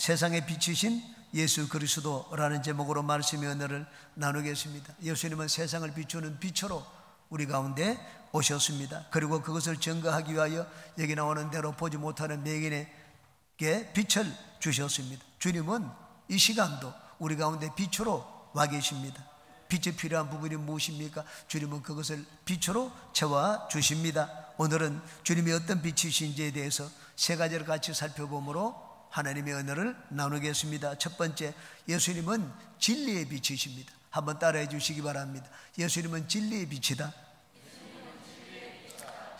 세상의 빛이신 예수 그리스도라는 제목으로 말씀의 은혜를 나누겠습니다. 예수님은 세상을 비추는 빛으로 우리 가운데 오셨습니다. 그리고 그것을 증거하기 위하여 여기 나오는 대로 보지 못하는 맹인에게 빛을 주셨습니다. 주님은 이 시간도 우리 가운데 빛으로 와 계십니다. 빛이 필요한 부분이 무엇입니까? 주님은 그것을 빛으로 채워 주십니다. 오늘은 주님이 어떤 빛이신지에 대해서 세 가지를 같이 살펴보므로 하나님의 은혜를 나누겠습니다. 첫 번째, 예수님은 진리의 빛이십니다. 한번 따라해 주시기 바랍니다. 예수님은 진리의 빛이다.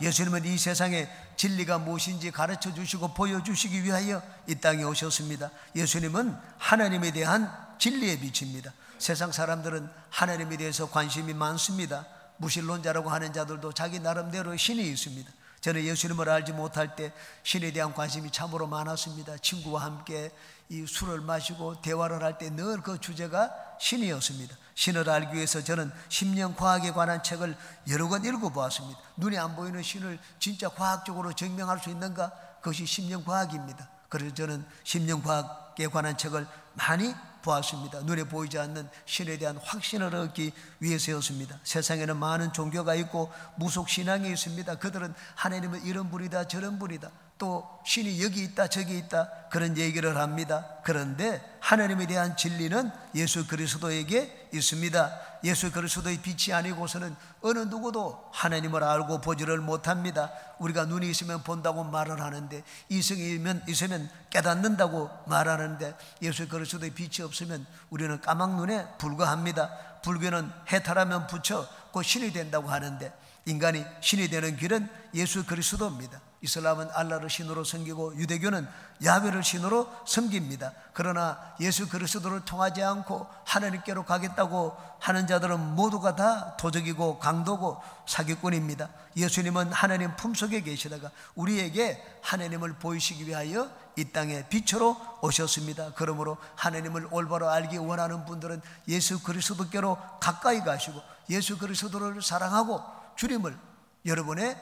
예수님은 이 세상에 진리가 무엇인지 가르쳐 주시고 보여주시기 위하여 이 땅에 오셨습니다. 예수님은 하나님에 대한 진리의 빛입니다. 세상 사람들은 하나님에 대해서 관심이 많습니다. 무신론자라고 하는 자들도 자기 나름대로 신이 있습니다. 저는 예수님을 알지 못할 때 신에 대한 관심이 참으로 많았습니다. 친구와 함께 이 술을 마시고 대화를 할 때 늘 그 주제가 신이었습니다. 신을 알기 위해서 저는 심령과학에 관한 책을 여러 권 읽어보았습니다. 눈에 안 보이는 신을 진짜 과학적으로 증명할 수 있는가? 그것이 심령과학입니다. 그래서 저는 심령과학에 관한 책을 많이 보았습니다. 눈에 보이지 않는 신에 대한 확신을 얻기 위해서였습니다. 세상에는 많은 종교가 있고 무속신앙이 있습니다. 그들은 하나님은 이런 분이다 저런 분이다, 또 신이 여기 있다 저기 있다 그런 얘기를 합니다. 그런데 하나님에 대한 진리는 예수 그리스도에게 있습니다. 예수 그리스도의 빛이 아니고서는 어느 누구도 하나님을 알고 보지를 못합니다. 우리가 눈이 있으면 본다고 말을 하는데, 이성이 있으면 깨닫는다고 말하는데, 예수 그리스도의 빛이 없으면 우리는 까막눈에 불과합니다. 불교는 해탈하면 부처 곧 신이 된다고 하는데, 인간이 신이 되는 길은 예수 그리스도입니다. 이슬람은 알라를 신으로 섬기고 유대교는 야훼를 신으로 섬깁니다. 그러나 예수 그리스도를 통하지 않고 하나님께로 가겠다고 하는 자들은 모두가 다 도적이고 강도고 사기꾼입니다. 예수님은 하나님 품속에 계시다가 우리에게 하나님을 보이시기 위하여 이 땅에 빛으로 오셨습니다. 그러므로 하나님을 올바로 알기 원하는 분들은 예수 그리스도께로 가까이 가시고 예수 그리스도를 사랑하고 주님을 여러분의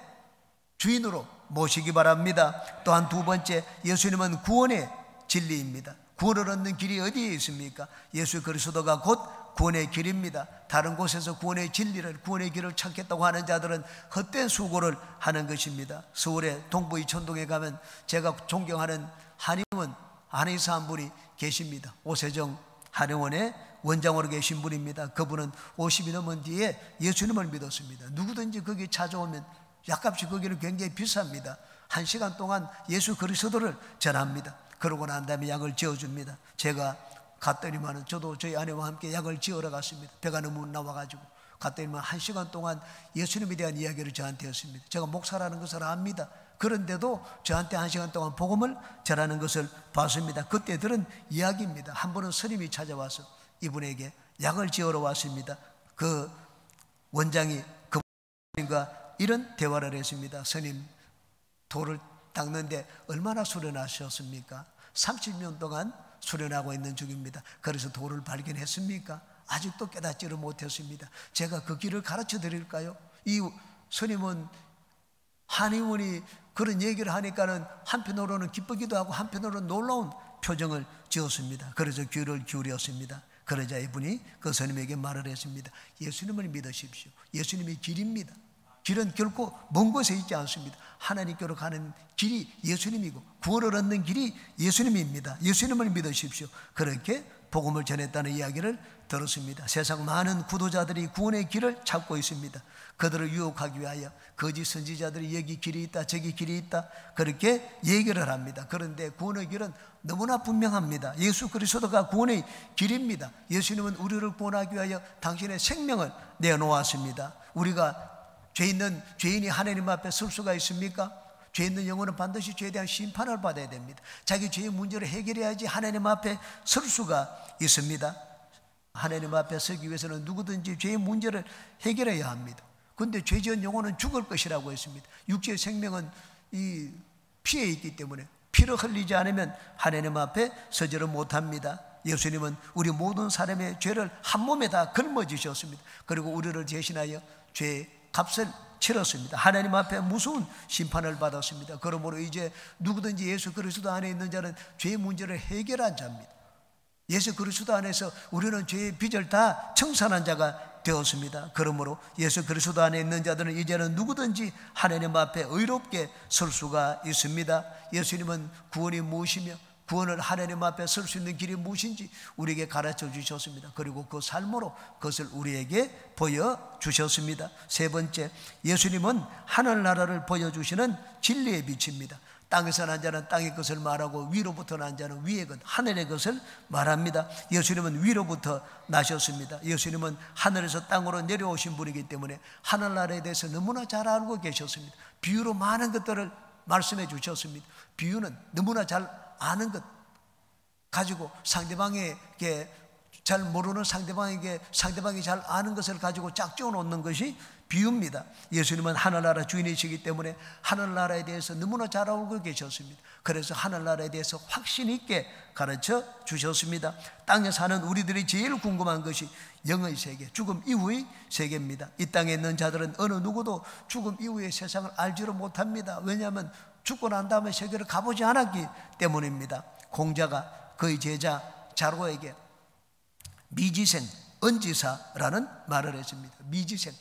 주인으로 모시기 바랍니다. 또한 두 번째, 예수님은 구원의 진리입니다. 구원을 얻는 길이 어디에 있습니까? 예수 그리스도가 곧 구원의 길입니다. 다른 곳에서 구원의 진리를, 구원의 길을 찾겠다고 하는 자들은 헛된 수고를 하는 것입니다. 서울의 동부 이천동에 가면 제가 존경하는 한의원 안의사 한 분이 계십니다. 오세정 한의원의 원장으로 계신 분입니다. 그분은 50이 넘은 뒤에 예수님을 믿었습니다. 누구든지 거기 찾아오면 약값이 거기는 굉장히 비쌉니다. 1시간 동안 예수 그리스도를 전합니다. 그러고 난 다음에 약을 지어줍니다. 제가 갔더니만 저도 저희 아내와 함께 약을 지으러 갔습니다. 배가 너무 나와가지고 갔더니만 1시간 동안 예수님에 대한 이야기를 저한테 했습니다. 제가 목사라는 것을 압니다. 그런데도 저한테 1시간 동안 복음을 전하는 것을 봤습니다. 그때들은 이야기입니다. 한 번은 스님이 찾아와서 이분에게 약을 지으러 왔습니다. 그 원장이 그분과 이런 대화를 했습니다. 스님, 돌을 닦는데 얼마나 수련하셨습니까? 30년 동안 수련하고 있는 중입니다. 그래서 돌을 발견했습니까? 아직도 깨닫지를 못했습니다. 제가 그 길을 가르쳐 드릴까요? 이 스님은 한의원이 그런 얘기를 하니까는 한편으로는 기쁘기도 하고 한편으로는 놀라운 표정을 지었습니다. 그래서 귀를 기울였습니다. 그러자 이분이 그 스님에게 말을 했습니다. 예수님을 믿으십시오. 예수님이 길입니다. 길은 결코 먼 곳에 있지 않습니다. 하나님께로 가는 길이 예수님이고 구원을 얻는 길이 예수님입니다. 예수님을 믿으십시오. 그렇게 복음을 전했다는 이야기를 들었습니다. 세상 많은 구도자들이 구원의 길을 찾고 있습니다. 그들을 유혹하기 위하여 거짓 선지자들이 여기 길이 있다 저기 길이 있다 그렇게 얘기를 합니다. 그런데 구원의 길은 너무나 분명합니다. 예수 그리스도가 구원의 길입니다. 예수님은 우리를 구원하기 위하여 당신의 생명을 내놓았습니다. 우리가 죄 있는 죄인이 하나님 앞에 설 수가 있습니까? 죄 있는 영혼은 반드시 죄에 대한 심판을 받아야 됩니다. 자기 죄의 문제를 해결해야지 하나님 앞에 설 수가 있습니다. 하나님 앞에 서기 위해서는 누구든지 죄의 문제를 해결해야 합니다. 그런데 죄 지은 영혼은 죽을 것이라고 했습니다. 육체의 생명은 이 피에 있기 때문에 피를 흘리지 않으면 하나님 앞에 서지를 못합니다. 예수님은 우리 모든 사람의 죄를 한 몸에 다 걸머지셨습니다. 그리고 우리를 대신하여 죄의 값을 치렀습니다. 하나님 앞에 무서운 심판을 받았습니다. 그러므로 이제 누구든지 예수 그리스도 안에 있는 자는 죄의 문제를 해결한 자입니다. 예수 그리스도 안에서 우리는 죄의 빚을 다 청산한 자가 되었습니다. 그러므로 예수 그리스도 안에 있는 자들은 이제는 누구든지 하나님 앞에 의롭게 설 수가 있습니다. 예수님은 구원이 무엇이며 구원을 하나님 앞에 설 수 있는 길이 무엇인지 우리에게 가르쳐 주셨습니다. 그리고 그 삶으로 그것을 우리에게 보여주셨습니다. 세 번째, 예수님은 하늘나라를 보여주시는 진리의 빛입니다. 땅에서 난 자는 땅의 것을 말하고 위로부터 난 자는 위의 것, 하늘의 것을 말합니다. 예수님은 위로부터 나셨습니다. 예수님은 하늘에서 땅으로 내려오신 분이기 때문에 하늘나라에 대해서 너무나 잘 알고 계셨습니다. 비유로 많은 것들을 말씀해 주셨습니다. 비유는 너무나 잘 아는 것 가지고 상대방에게 잘 모르는 상대방에게 상대방이 잘 아는 것을 가지고 짝지어 놓는 것이 비유입니다. 예수님은 하늘나라 주인이시기 때문에 하늘나라에 대해서 너무나 잘 알고 계셨습니다. 그래서 하늘나라에 대해서 확신 있게 가르쳐 주셨습니다. 땅에 사는 우리들이 제일 궁금한 것이 영의 세계, 죽음 이후의 세계입니다. 이 땅에 있는 자들은 어느 누구도 죽음 이후의 세상을 알지를 못합니다. 왜냐하면 죽고 난 다음에 세계를 가보지 않았기 때문입니다. 공자가 그의 제자 자로에게 미지생, 은지사라는 말을 했습니다. 미지생,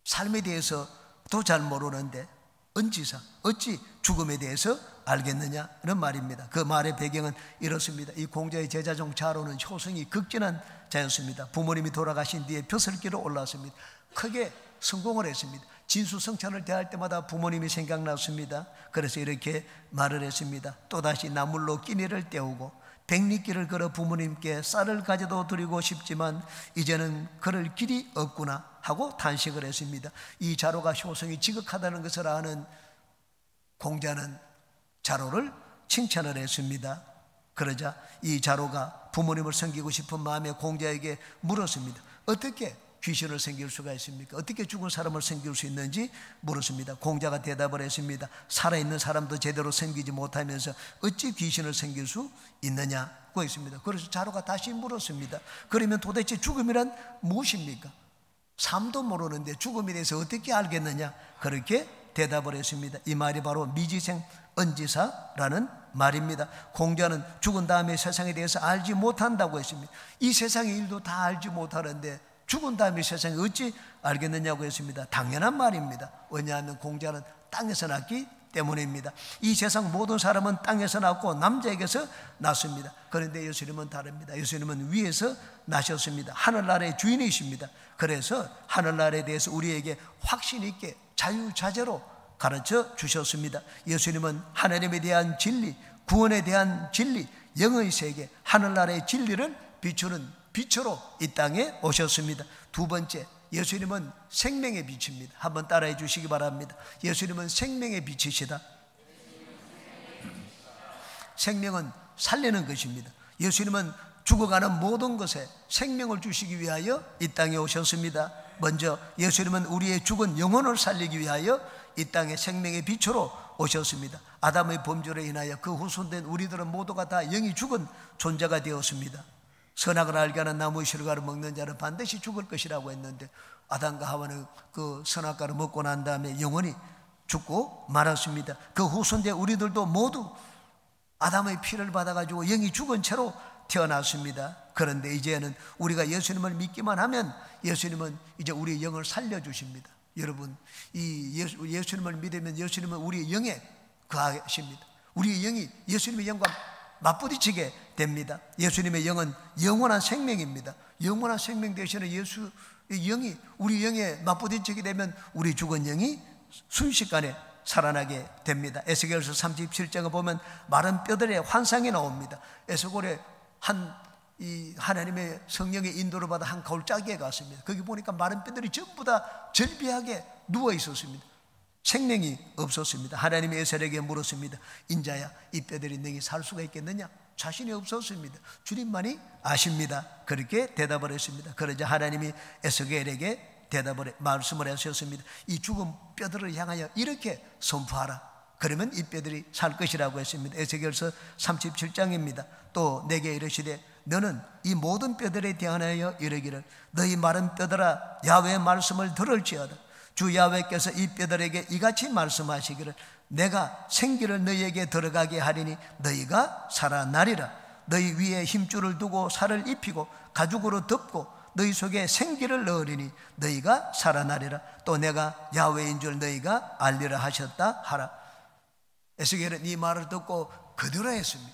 삶에 대해서도 잘 모르는데 은지사, 어찌 죽음에 대해서 알겠느냐는 말입니다. 그 말의 배경은 이렇습니다. 이 공자의 제자 중 자로는 효성이 극진한 자였습니다. 부모님이 돌아가신 뒤에 벼슬길로 올랐습니다. 크게 성공을 했습니다. 진수성찬을 대할 때마다 부모님이 생각났습니다. 그래서 이렇게 말을 했습니다. 또다시 나물로 끼니를 때우고 백리길을 걸어 부모님께 쌀을 가져다 드리고 싶지만 이제는 그럴 길이 없구나 하고 탄식을 했습니다. 이 자로가 효성이 지극하다는 것을 아는 공자는 자로를 칭찬을 했습니다. 그러자 이 자로가 부모님을 섬기고 싶은 마음에 공자에게 물었습니다. 어떻게 귀신을 섬길 수가 있습니까? 어떻게 죽은 사람을 섬길 수 있는지 물었습니다. 공자가 대답을 했습니다. 살아있는 사람도 제대로 섬기지 못하면서 어찌 귀신을 섬길 수 있느냐고 했습니다. 그래서 자로가 다시 물었습니다. 그러면 도대체 죽음이란 무엇입니까? 삶도 모르는데 죽음에 대해서 어떻게 알겠느냐? 그렇게 대답을 했습니다. 이 말이 바로 미지생 은지사라는 말입니다. 공자는 죽은 다음에 세상에 대해서 알지 못한다고 했습니다. 이 세상의 일도 다 알지 못하는데 죽은 다음에 세상에 어찌 알겠느냐고 했습니다. 당연한 말입니다. 왜냐하면 공자는 땅에서 났기 때문입니다. 이 세상 모든 사람은 땅에서 났고 남자에게서 났습니다. 그런데 예수님은 다릅니다. 예수님은 위에서 나셨습니다. 하늘나라의 주인이십니다. 그래서 하늘나라에 대해서 우리에게 확신 있게 자유자재로 가르쳐 주셨습니다. 예수님은 하나님에 대한 진리, 구원에 대한 진리, 영의 세계, 하늘나라의 진리를 비추는 빛으로 이 땅에 오셨습니다. 두 번째, 예수님은 생명의 빛입니다. 한번 따라해 주시기 바랍니다. 예수님은 생명의 빛이시다. 생명은 살리는 것입니다. 예수님은 죽어가는 모든 것에 생명을 주시기 위하여 이 땅에 오셨습니다. 먼저 예수님은 우리의 죽은 영혼을 살리기 위하여 이 땅에 생명의 빛으로 오셨습니다. 아담의 범죄로 인하여 그 후손된 우리들은 모두가 다 영이 죽은 존재가 되었습니다. 선악을 알게 하는 나무의 실과를 먹는 자는 반드시 죽을 것이라고 했는데 아담과 하와는 그 선악과를 먹고 난 다음에 영원히 죽고 말았습니다. 그 후손된 우리들도 모두 아담의 피를 받아가지고 영이 죽은 채로 태어났습니다. 그런데 이제는 우리가 예수님을 믿기만 하면 예수님은 이제 우리의 영을 살려주십니다. 여러분, 이 예수님을 믿으면 예수님은 우리의 영에 거하십니다. 우리의 영이 예수님의 영과 맞부딪히게 됩니다. 예수님의 영은 영원한 생명입니다. 영원한 생명 대신에 예수의 영이 우리 영에 맞부딪히게 되면 우리 죽은 영이 순식간에 살아나게 됩니다. 에스겔서 37장을 보면 마른 뼈들의 환상이 나옵니다. 에스겔에 이 하나님의 성령의 인도를 받아 한 거울짜기에 갔습니다. 거기 보니까 마른 뼈들이 전부 다 절비하게 누워 있었습니다. 생명이 없었습니다. 하나님이 에스겔에게 물었습니다. 인자야, 이 뼈들이 너희 살 수가 있겠느냐? 자신이 없었습니다. 주님만이 아십니다. 그렇게 대답을 했습니다. 그러자 하나님이 에스겔에게 말씀을 하셨습니다. 이 죽은 뼈들을 향하여 이렇게 선포하라. 그러면 이 뼈들이 살 것이라고 했습니다. 에스겔서 37장입니다. 또 내게 이르시되 너는 이 모든 뼈들에 대하여 이르기를 너희 마른 뼈들아 야훼의 말씀을 들을지어다. 주 야훼께서 이 뼈들에게 이같이 말씀하시기를 내가 생기를 너희에게 들어가게 하리니 너희가 살아나리라. 너희 위에 힘줄을 두고 살을 입히고 가죽으로 덮고 너희 속에 생기를 넣으리니 너희가 살아나리라. 또 내가 야훼인 줄 너희가 알리라 하셨다 하라. 에스겔은 이 말을 듣고 그대로 했습니다.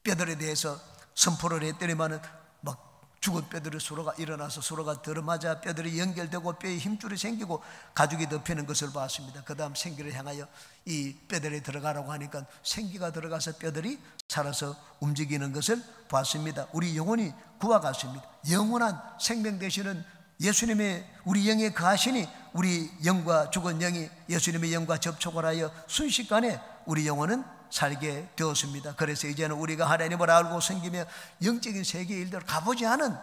뼈들에 대해서 선포를 했더니만은 막 죽은 뼈들이 서로가 일어나서 서로가 들어맞아 뼈들이 연결되고 뼈에 힘줄이 생기고 가죽이 덮이는 것을 봤습니다. 그 다음 생기를 향하여 이 뼈들에 들어가라고 하니까 생기가 들어가서 뼈들이 살아서 움직이는 것을 봤습니다. 우리 영혼이 그와 같습니다. 영원한 생명 되시는 예수님의 우리 영에 거하시니 우리 영과 죽은 영이 예수님의 영과 접촉을 하여 순식간에 우리 영혼은 살게 되었습니다. 그래서 이제는 우리가 하나님을 알고 섬기며 영적인 세계의 일들을 가보지 않은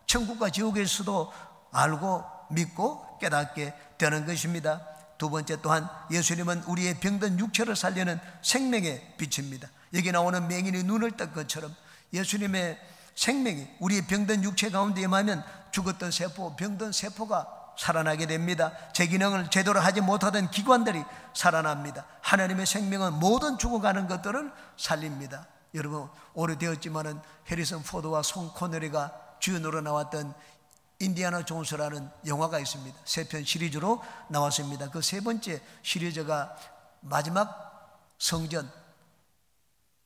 천국과 지옥에서도 알고 믿고 깨닫게 되는 것입니다. 두 번째 또한 예수님은 우리의 병든 육체를 살리는 생명의 빛입니다. 여기 나오는 맹인이 눈을 뜬 것처럼 예수님의 생명이 우리의 병든 육체 가운데 임하면 죽었던 세포, 병든 세포가 살아나게 됩니다. 제 기능을 제대로 하지 못하던 기관들이 살아납니다. 하나님의 생명은 모든 죽어가는 것들을 살립니다. 여러분 오래되었지만은 해리슨 포드와 송 코너리가 주연으로 나왔던 인디아나 존스라는 영화가 있습니다. 3편 시리즈로 나왔습니다. 그 세 번째 시리즈가 마지막 성전,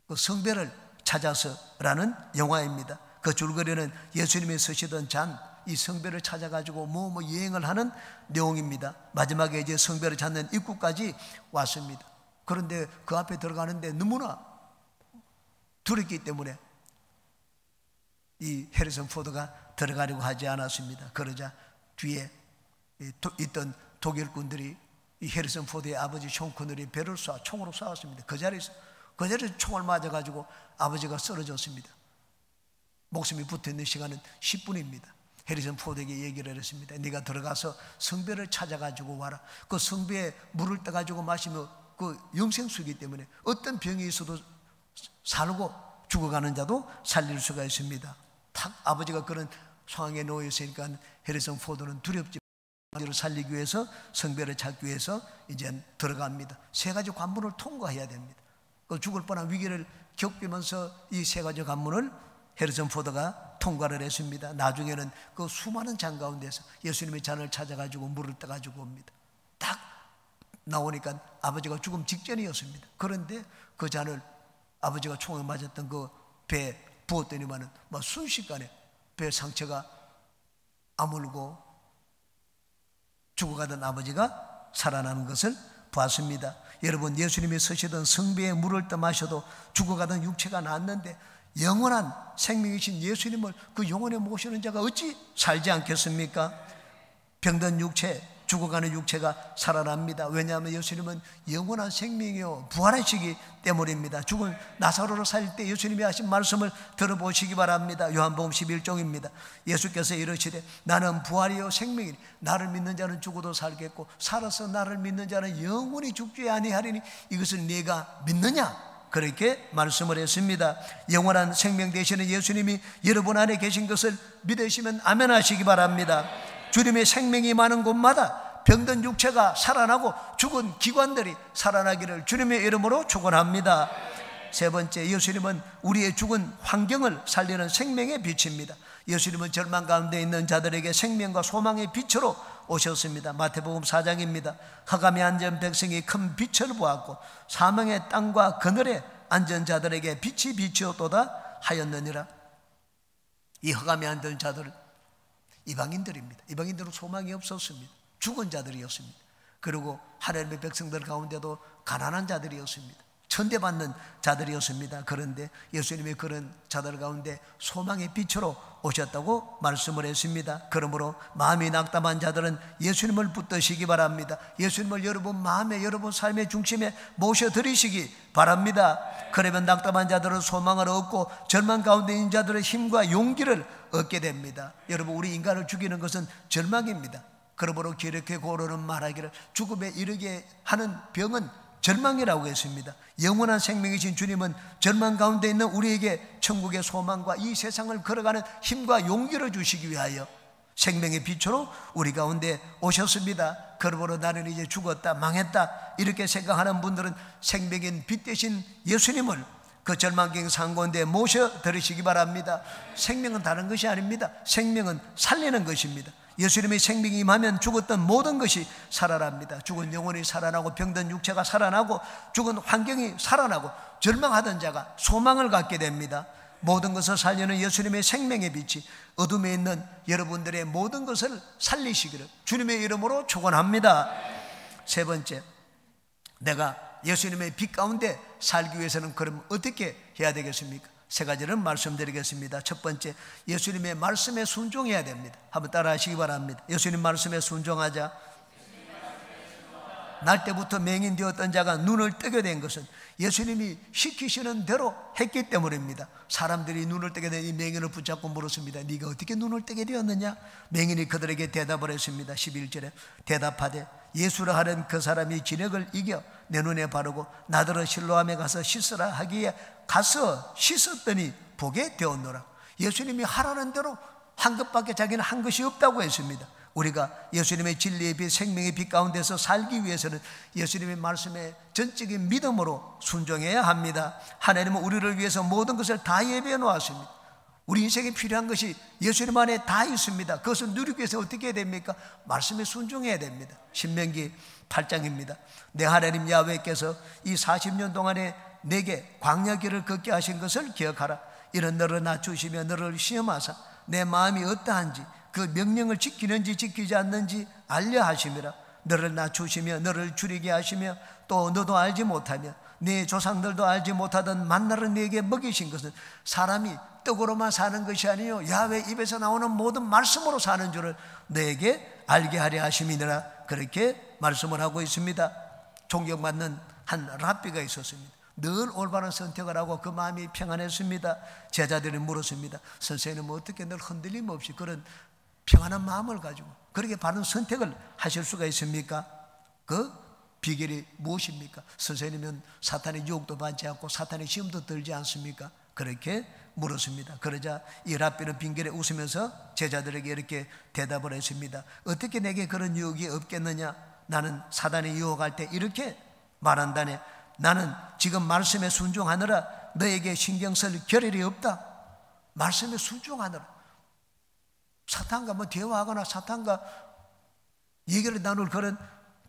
그 성배를 찾아서라는 영화입니다. 그 줄거리는 예수님이 서시던 잔, 이 성배를 찾아가지고 뭐 여행을 하는 내용입니다. 마지막에 이제 성배를 찾는 입구까지 왔습니다. 그런데 그 앞에 들어가는데 너무나 두렵기 때문에 이 해리슨 포드가 들어가려고 하지 않았습니다. 그러자 뒤에 있던 독일군들이 이 해리슨 포드의 아버지 숀 코너리 배를 총으로 쏘았습니다. 그 자리에서 총을 맞아가지고 아버지가 쓰러졌습니다. 목숨이 붙어있는 시간은 10분입니다. 해리슨 포드에게 얘기를 했습니다. 네가 들어가서 성배를 찾아가지고 와라. 그 성배에 물을 떠가지고 마시면 그 영생수이기 때문에 어떤 병이 있어도 살고 죽어가는 자도 살릴 수가 있습니다. 탁 아버지가 그런 상황에 놓여 있으니까 해리슨 포드는 두렵지 않게 살리기 위해서 성배를 찾기 위해서 이제 들어갑니다. 3가지 관문을 통과해야 됩니다. 그 죽을 뻔한 위기를 겪으면서 이 3가지 관문을 해리슨 포드가 통과를 했습니다. 나중에는 그 수많은 잔 가운데서 예수님의 잔을 찾아가지고 물을 떠가지고 옵니다. 딱 나오니까 아버지가 죽음 직전이었습니다. 그런데 그 잔을 아버지가 총에 맞았던 그 배에 부었더니만은 막 순식간에 배 상처가 아물고 죽어가던 아버지가 살아나는 것을 봤습니다. 여러분 예수님이 서시던 성배에 물을 떠 마셔도 죽어가던 육체가 낫는데 영원한 생명이신 예수님을 그 영혼에 모시는 자가 어찌 살지 않겠습니까? 병든 육체, 죽어가는 육체가 살아납니다. 왜냐하면 예수님은 영원한 생명이요 부활하시기 때문입니다. 죽은 나사로를 살릴 때 예수님이 하신 말씀을 들어보시기 바랍니다. 요한복음 11장입니다. 예수께서 이르시되 나는 부활이요 생명이니 나를 믿는 자는 죽어도 살겠고 살아서 나를 믿는 자는 영원히 죽지 아니하리니 이것을 네가 믿느냐? 그렇게 말씀을 했습니다. 영원한 생명 되시는 예수님이 여러분 안에 계신 것을 믿으시면 아멘 하시기 바랍니다. 주님의 생명이 많은 곳마다 병든 육체가 살아나고 죽은 기관들이 살아나기를 주님의 이름으로 축원합니다. 세 번째, 예수님은 우리의 죽은 환경을 살리는 생명의 빛입니다. 예수님은 절망 가운데 있는 자들에게 생명과 소망의 빛으로 오셨습니다. 마태복음 4장입니다. 흑암에 앉은 백성이 큰 빛을 보았고 사망의 땅과 그늘에 앉은 자들에게 빛이 비치었도다 하였느니라. 이 흑암에 앉은 자들은 이방인들입니다. 이방인들은 소망이 없었습니다. 죽은 자들이었습니다. 그리고 하나님의 백성들 가운데도 가난한 자들이었습니다. 천대받는 자들이었습니다. 그런데 예수님이 그런 자들 가운데 소망의 빛으로 오셨다고 말씀을 했습니다. 그러므로 마음이 낙담한 자들은 예수님을 붙드시기 바랍니다. 예수님을 여러분 마음에 여러분 삶의 중심에 모셔드리시기 바랍니다. 그러면 낙담한 자들은 소망을 얻고 절망 가운데 있는 자들의 힘과 용기를 얻게 됩니다. 여러분 우리 인간을 죽이는 것은 절망입니다. 그러므로 기렇게 고로는 말하기를 죽음에 이르게 하는 병은 절망이라고 했습니다. 영원한 생명이신 주님은 절망 가운데 있는 우리에게 천국의 소망과 이 세상을 걸어가는 힘과 용기를 주시기 위하여 생명의 빛으로 우리 가운데 오셨습니다. 그러므로 나는 이제 죽었다, 망했다 이렇게 생각하는 분들은 생명인 빛 대신 예수님을 그 절망경 상고인데 모셔드리시기 바랍니다. 생명은 다른 것이 아닙니다. 생명은 살리는 것입니다. 예수님의 생명이 임하면 죽었던 모든 것이 살아납니다. 죽은 영혼이 살아나고 병든 육체가 살아나고 죽은 환경이 살아나고 절망하던 자가 소망을 갖게 됩니다. 모든 것을 살리는 예수님의 생명의 빛이 어둠에 있는 여러분들의 모든 것을 살리시기를 주님의 이름으로 축원합니다. 세 번째, 내가 예수님의 빛 가운데 살기 위해서는 그럼 어떻게 해야 되겠습니까? 세 가지를 말씀드리겠습니다. 첫 번째, 예수님의 말씀에 순종해야 됩니다. 한번 따라 하시기 바랍니다. 예수님 말씀에 순종하자. 날 때부터 맹인되었던 자가 눈을 뜨게 된 것은 예수님이 시키시는 대로 했기 때문입니다. 사람들이 눈을 뜨게 된 이 맹인을 붙잡고 물었습니다. 네가 어떻게 눈을 뜨게 되었느냐? 맹인이 그들에게 대답을 했습니다. 11절에 대답하되 예수라 하는 그 사람이 진액을 이겨 내 눈에 바르고 나더러 실로암에 가서 씻으라 하기에 가서 씻었더니 보게 되었노라. 예수님이 하라는 대로 한 것밖에 자기는 한 것이 없다고 했습니다. 우리가 예수님의 진리의 빛, 생명의 빛 가운데서 살기 위해서는 예수님의 말씀에 전적인 믿음으로 순종해야 합니다. 하나님은 우리를 위해서 모든 것을 다 예비해 놓았습니다. 우리 인생에 필요한 것이 예수님 안에 다 있습니다. 그것을 누리기 위해서 어떻게 해야 됩니까? 말씀에 순종해야 됩니다. 신명기 8장입니다. 내 하나님 야훼께서 이 40년 동안에 내게 광야길을 걷게 하신 것을 기억하라. 이는 너를 낮추시며 너를 시험하사 내 마음이 어떠한지 그 명령을 지키는지 지키지 않는지 알려 하심이라. 너를 낮추시며 너를 줄이게 하시며 또 너도 알지 못하며 네 조상들도 알지 못하던 만나를 네게 먹이신 것은 사람이 떡으로만 사는 것이 아니요 야훼 입에서 나오는 모든 말씀으로 사는 줄을 너에게 알게 하려 하심이니라. 그렇게 말씀을 하고 있습니다. 존경받는 한 랍비가 있었습니다. 늘 올바른 선택을 하고 그 마음이 평안했습니다. 제자들이 물었습니다. 선생님은 어떻게 늘 흔들림 없이 그런 평안한 마음을 가지고 그렇게 바른 선택을 하실 수가 있습니까? 그 비결이 무엇입니까? 선생님은 사탄의 유혹도 받지 않고 사탄의 시험도 들지 않습니까? 그렇게 물었습니다. 그러자 이 랍비는 빙결에 웃으면서 제자들에게 이렇게 대답을 했습니다. 어떻게 내게 그런 유혹이 없겠느냐? 나는 사단이 유혹할 때 이렇게 말한다네. 나는 지금 말씀에 순종하느라 너에게 신경 쓸 겨를이 없다. 말씀에 순종하느라 사탄과 대화하거나 사탄과 얘기를 나눌 그런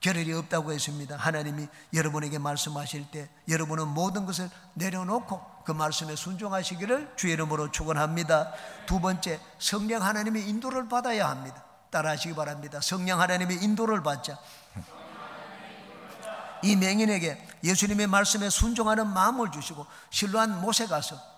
겨를이 없다고 했습니다. 하나님이 여러분에게 말씀하실 때 여러분은 모든 것을 내려놓고 그 말씀에 순종하시기를 주의 이름으로 축원합니다. 두 번째, 성령 하나님의 인도를 받아야 합니다. 따라하시기 바랍니다. 성령 하나님의 인도를 받자. 이 맹인에게 예수님의 말씀에 순종하는 마음을 주시고 실로암 못에 가서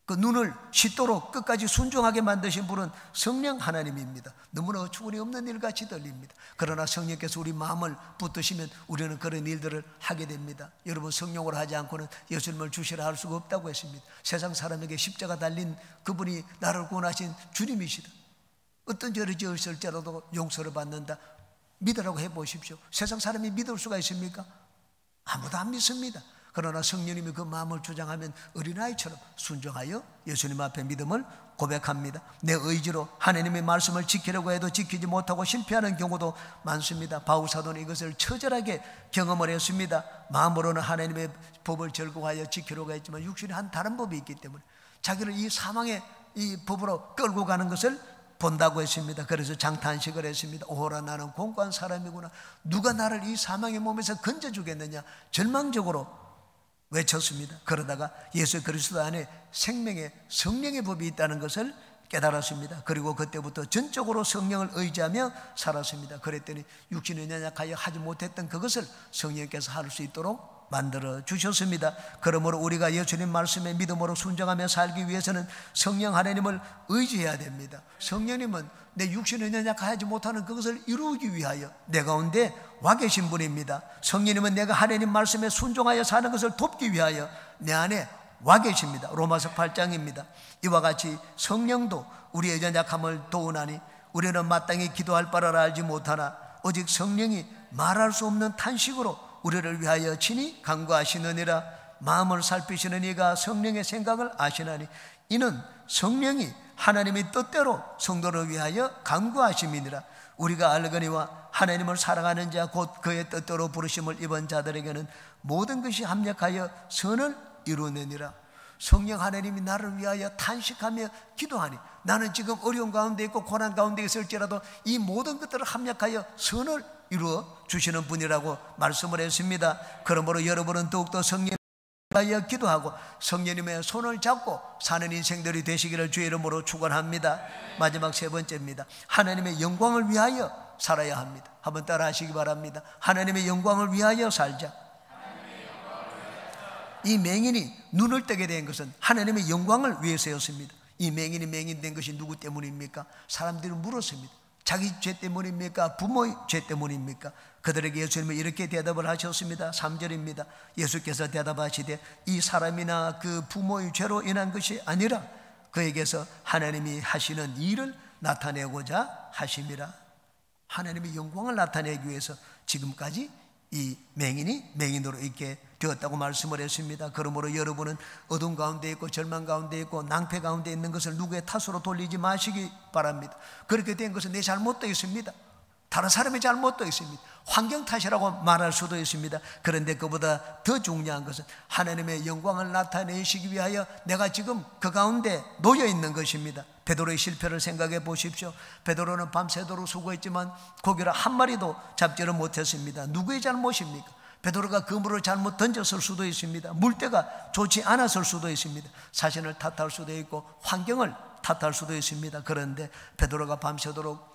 그 눈을 씻도록 끝까지 순종하게 만드신 분은 성령 하나님입니다. 너무나 어처구니 없는 일같이 들립니다. 그러나 성령께서 우리 마음을 붙드시면 우리는 그런 일들을 하게 됩니다. 여러분, 성령으로 하지 않고는 예수님을 주시라 할 수가 없다고 했습니다. 세상 사람에게 십자가 달린 그분이 나를 구원하신 주님이시다. 어떤 죄를 지었을지라도 용서를 받는다. 믿으라고 해보십시오. 세상 사람이 믿을 수가 있습니까? 아무도 안 믿습니다. 그러나 성령님이 그 마음을 주장하면 어린아이처럼 순종하여 예수님 앞에 믿음을 고백합니다. 내 의지로 하나님의 말씀을 지키려고 해도 지키지 못하고 실패하는 경우도 많습니다. 바울 사도는 이것을 처절하게 경험을 했습니다. 마음으로는 하나님의 법을 절거하여 지키려고 했지만 육신이 한 다른 법이 있기 때문에 자기를 이 사망의 이 법으로 끌고 가는 것을 본다고 했습니다. 그래서 장탄식을 했습니다. 오호라, 나는 공고한 사람이구나. 누가 나를 이 사망의 몸에서 건져주겠느냐. 절망적으로 외쳤습니다. 그러다가 예수 그리스도 안에 생명의 성령의 법이 있다는 것을 깨달았습니다. 그리고 그때부터 전적으로 성령을 의지하며 살았습니다. 그랬더니 육신이 연약하여 하지 못했던 그것을 성령께서 할 수 있도록 만들어 주셨습니다. 그러므로 우리가 예수님 말씀에 믿음으로 순종하며 살기 위해서는 성령 하나님을 의지해야 됩니다. 성령님은 내 육신을 연약하지 못하는 그것을 이루기 위하여 내 가운데 와 계신 분입니다. 성령님은 내가 하나님 말씀에 순종하여 사는 것을 돕기 위하여 내 안에 와 계십니다. 로마서 8장입니다. 이와 같이 성령도 우리의 연약함을 도우나니 우리는 마땅히 기도할 바를 알지 못하나 오직 성령이 말할 수 없는 탄식으로 우리를 위하여 친히 간구하시느니라. 마음을 살피시는 이가 성령의 생각을 아시나니 이는 성령이 하나님의 뜻대로 성도를 위하여 간구하심이니라. 우리가 알거니와 하나님을 사랑하는 자 곧 그의 뜻대로 부르심을 입은 자들에게는 모든 것이 합력하여 선을 이루느니라. 성령 하나님이 나를 위하여 탄식하며 기도하니 나는 지금 어려운 가운데 있고 고난 가운데 있을지라도 이 모든 것들을 합력하여 선을 이루어 주시는 분이라고 말씀을 했습니다. 그러므로 여러분은 더욱더 성령 위하여 기도하고 성령님의 손을 잡고 사는 인생들이 되시기를 주의 이름으로 축원합니다. 마지막 세 번째입니다. 하나님의 영광을 위하여 살아야 합니다. 한번 따라 하시기 바랍니다. 하나님의 영광을 위하여 살자. 이 맹인이 눈을 뜨게 된 것은 하나님의 영광을 위해서였습니다. 이 맹인이 맹인된 것이 누구 때문입니까? 사람들이 물었습니다. 자기 죄 때문입니까? 부모의 죄 때문입니까? 그들에게 예수님은 이렇게 대답을 하셨습니다. 3절입니다. 예수께서 대답하시되 이 사람이나 그 부모의 죄로 인한 것이 아니라 그에게서 하나님이 하시는 일을 나타내고자 하심이라. 하나님의 영광을 나타내기 위해서 지금까지 이 맹인이 맹인으로 있게 되었다고 말씀을 했습니다. 그러므로 여러분은 어둠 가운데 있고 절망 가운데 있고 낭패 가운데 있는 것을 누구의 탓으로 돌리지 마시기 바랍니다. 그렇게 된 것은 내 잘못도 있습니다. 다른 사람의 잘못도 있습니다. 환경 탓이라고 말할 수도 있습니다. 그런데 그보다 더 중요한 것은 하나님의 영광을 나타내시기 위하여 내가 지금 그 가운데 놓여 있는 것입니다. 베드로의 실패를 생각해 보십시오. 베드로는 밤새도록 수고했지만 고기를 한 마리도 잡지를 못했습니다. 누구의 잘못입니까? 베드로가 그물을 잘못 던졌을 수도 있습니다. 물때가 좋지 않았을 수도 있습니다. 자신을 탓할 수도 있고 환경을 탓할 수도 있습니다. 그런데 베드로가 밤새도록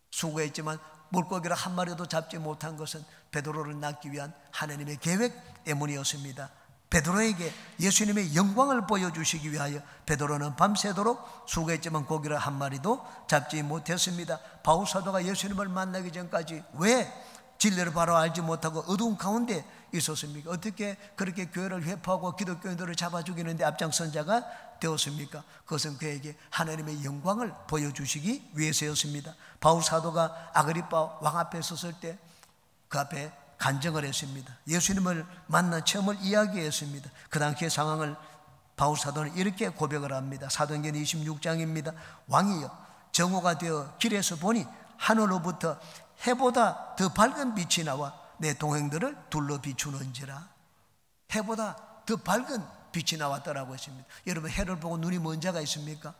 수고했지만 물고기를 한 마리도 잡지 못한 것은 베드로를 낳기 위한 하나님의 계획 때문이었습니다. 베드로에게 예수님의 영광을 보여주시기 위하여 베드로는 밤새도록 수고했지만 고기를 한 마리도 잡지 못했습니다. 바울 사도가 예수님을 만나기 전까지 왜 진리를 바로 알지 못하고 어두운 가운데 있었습니까? 어떻게 그렇게 교회를 회포하고 기독교인들을 잡아 죽이는데 앞장선 자가 되었습니까? 그것은 그에게 하나님의 영광을 보여주시기 위해서였습니다. 바울 사도가 아그리빠 왕 앞에 섰을 때 그 앞에 간증을 했습니다. 예수님을 만난 체험을 이야기했습니다. 그 당시의 상황을 바울 사도는 이렇게 고백을 합니다. 사도행전 26장입니다. 왕이여, 정오가 되어 길에서 보니 하늘로부터 해보다 더 밝은 빛이 나와 내 동행들을 둘러 비추는지라. 해보다 더 밝은 빛이 나왔다라고 했습니다. 여러분, 해를 보고 눈이 먼 자가 있습니까?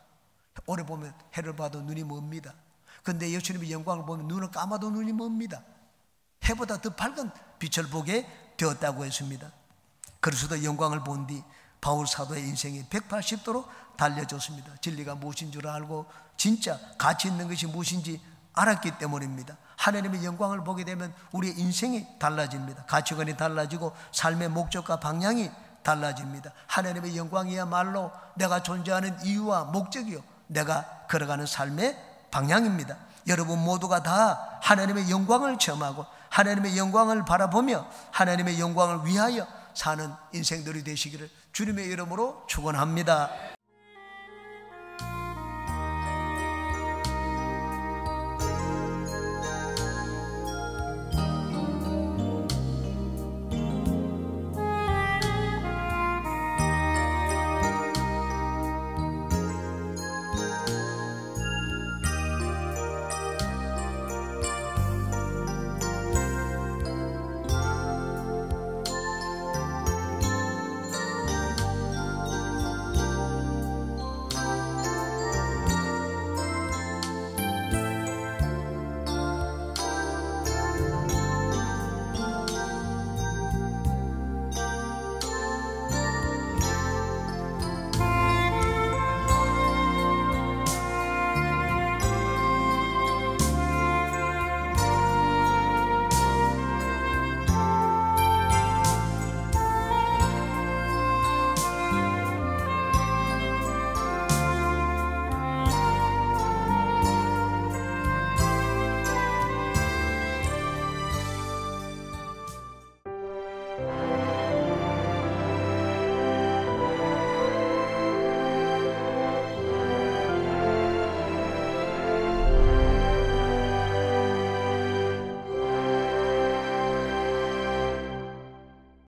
오래 보면 해를 봐도 눈이 멉니다. 그런데 예수님의 영광을 보면 눈을 감아도 눈이 멉니다. 해보다 더 밝은 빛을 보게 되었다고 했습니다. 그래서도 영광을 본 뒤 바울 사도의 인생이 180도로 달려졌습니다. 진리가 무엇인 줄 알고 진짜 가치 있는 것이 무엇인지 알았기 때문입니다. 하나님의 영광을 보게 되면 우리의 인생이 달라집니다. 가치관이 달라지고 삶의 목적과 방향이 달라집니다. 하나님의 영광이야말로 내가 존재하는 이유와 목적이요, 내가 걸어가는 삶의 방향입니다. 여러분 모두가 다 하나님의 영광을 체험하고 하나님의 영광을 바라보며 하나님의 영광을 위하여 사는 인생들이 되시기를 주님의 이름으로 축원합니다.